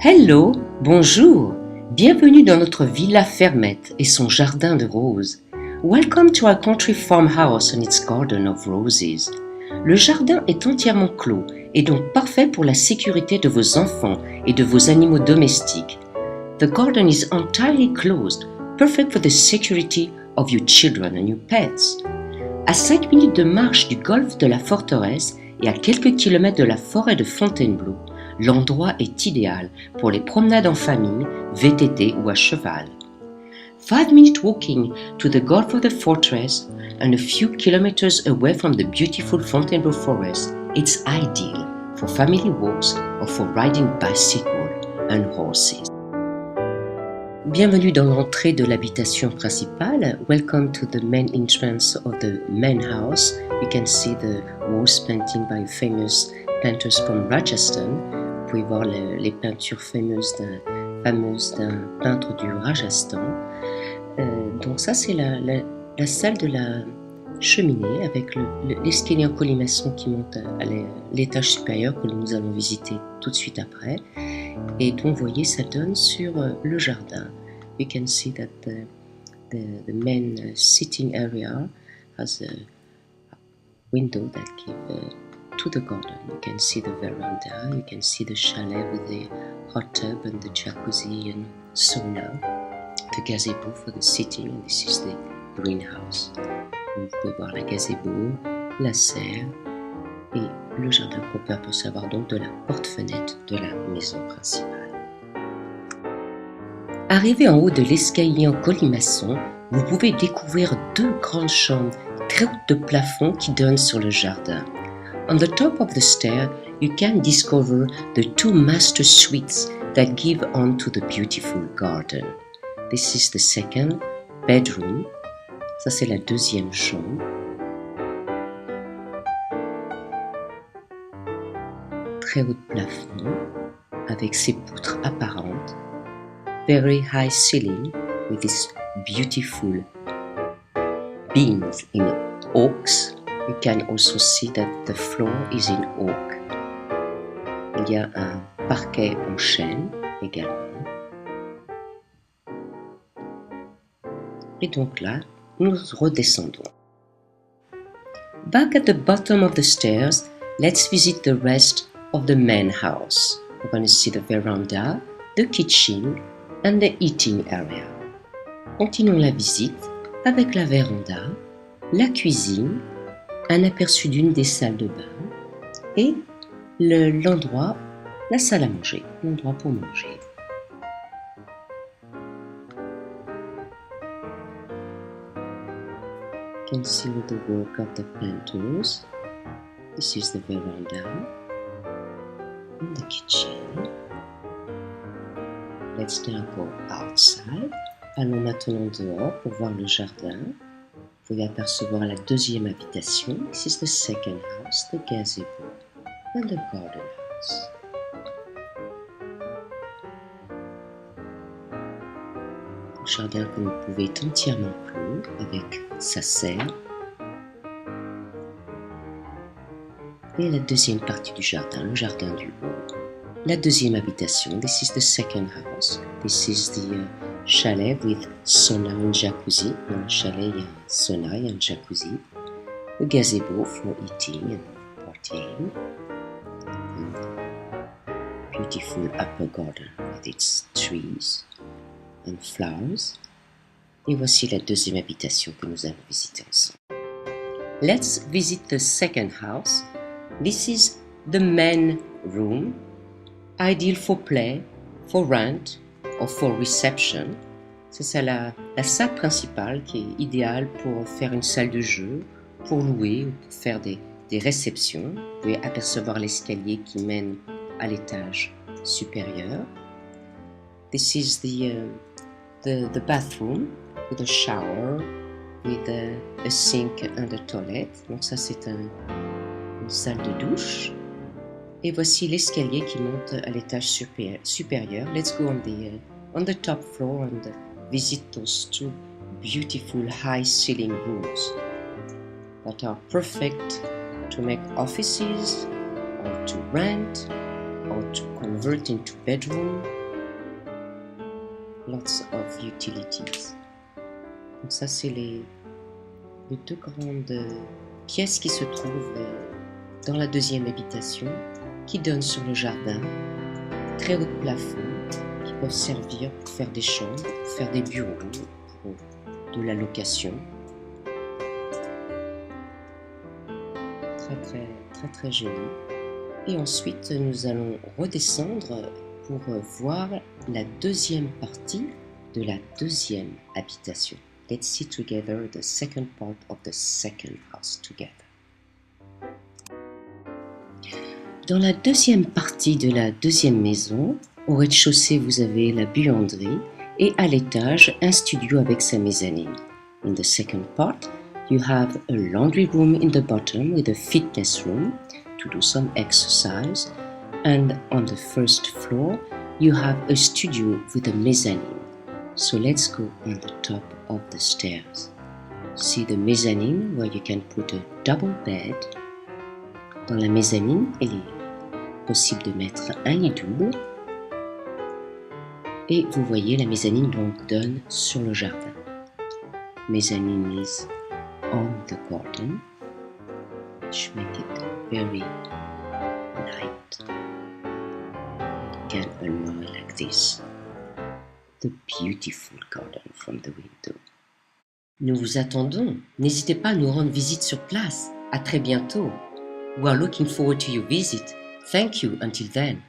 Hello, bonjour, bienvenue dans notre villa fermette et son jardin de roses. Welcome to our country farmhouse and its garden of roses. Le jardin est entièrement clos et donc parfait pour la sécurité de vos enfants et de vos animaux domestiques. The garden is entirely closed, perfect for the security of your children and your pets. À 5 minutes de marche du golfe de la forteresse et à quelques kilomètres de la forêt de Fontainebleau, l'endroit est idéal pour les promenades en famille, VTT ou à cheval. 5 minutes walking to the Gulf of the Fortress and a few kilometers away from the beautiful Fontainebleau Forest, it's ideal for family walks or for riding bicycle and horses. Bienvenue dans l'entrée de l'habitation principale. Welcome to the main entrance of the main house. You can see the rose painting by famous painters from Rajasthan. Vous pouvez voir les peintures fameuses d'un peintre du Rajasthan. Donc ça, c'est la salle de la cheminée avec l'escalier en colimaçon qui monte à l'étage supérieur que nous allons visiter tout de suite après. Et donc, vous voyez, ça donne sur le jardin. You can see that the main sitting area has a window that gives to the garden. You can see the veranda, you can see the chalet with the hot tub and the jacuzzi and sauna, the gazebo for the sitting, and this is the greenhouse. Vous pouvez voir la gazebo, la serre et le jardin qu'on peut apercevoir donc de la porte-fenêtre de la maison principale. Arrivé en haut de l'escalier en colimaçon, vous pouvez découvrir 2 grandes chambres très hautes de plafond qui donnent sur le jardin. On the top of the stair, you can discover the 2 master suites that give on to the beautiful garden. This is the second bedroom. Ça, c'est la deuxième chambre. Très haut de plafond, avec ses poutres apparentes. Very high ceiling with this beautiful beams in oaks. You can also see that the floor is in oak. Il y a un parquet en chêne également. Et donc là, nous redescendons. Back at the bottom of the stairs, let's visit the rest of the main house. We're going to see the veranda, the kitchen, and the eating area. Continuons la visite avec la véranda, la cuisine, un aperçu d'une des salles de bain et l'endroit, la salle à manger, l'endroit pour manger. You can see the work of the painters. This is the veranda and the kitchen. Let's now go outside. Allons maintenant dehors pour voir le jardin. Vous pouvez apercevoir la deuxième habitation. This is the second house, the gazebo and the garden house. Le jardin, comme vous pouvez, est entièrement clos avec sa serre. Et la deuxième partie du jardin, le jardin du haut. La deuxième habitation, this is the second house. This is the chalet with sauna and jacuzzi. Dans le chalet, il y a un sauna et un jacuzzi. Le gazebo for eating and partying. And beautiful upper garden with its trees and flowers. Et voici la deuxième habitation que nous allons visiter ensemble. Let's visit the second house. This is the main room. Ideal for play, for rent or for reception. C'est ça la salle principale qui est idéale pour faire une salle de jeu, pour louer ou pour faire des réceptions. Vous pouvez apercevoir l'escalier qui mène à l'étage supérieur. This is the bathroom with a shower, with a sink and a toilet. Donc ça c'est une salle de douche. Et voici l'escalier qui monte à l'étage supérieur. Let's go on the top floor and visit those 2 beautiful high ceiling rooms that are perfect to make offices or to rent or to convert into bedroom lots of utilities. Donc ça, c'est les deux grandes pièces qui se trouvent dans la deuxième habitation, qui donnent sur le jardin, très haut de plafond, qui peuvent servir pour faire des chambres, pour faire des bureaux, pour de la location. Très joli. Et ensuite, nous allons redescendre pour voir la deuxième partie de la deuxième habitation. Let's see together the second part of the second house together. Dans la deuxième partie de la deuxième maison, au rez-de-chaussée, vous avez la buanderie et à l'étage, un studio avec sa mezzanine. In the second part, you have a laundry room in the bottom with a fitness room to do some exercise. And on the first floor, you have a studio with a mezzanine. So let's go on the top of the stairs. See the mezzanine where you can put a double bed. Dans la mezzanine, il est possible de mettre un lit double. Et vous voyez, la mezzanine donc donne sur le jardin. Mezzanine is on the garden, which make it very light. You can admire like this the beautiful garden from the window. Nous vous attendons. N'hésitez pas à nous rendre visite sur place. À très bientôt. We are looking forward to your visit. Thank you until then.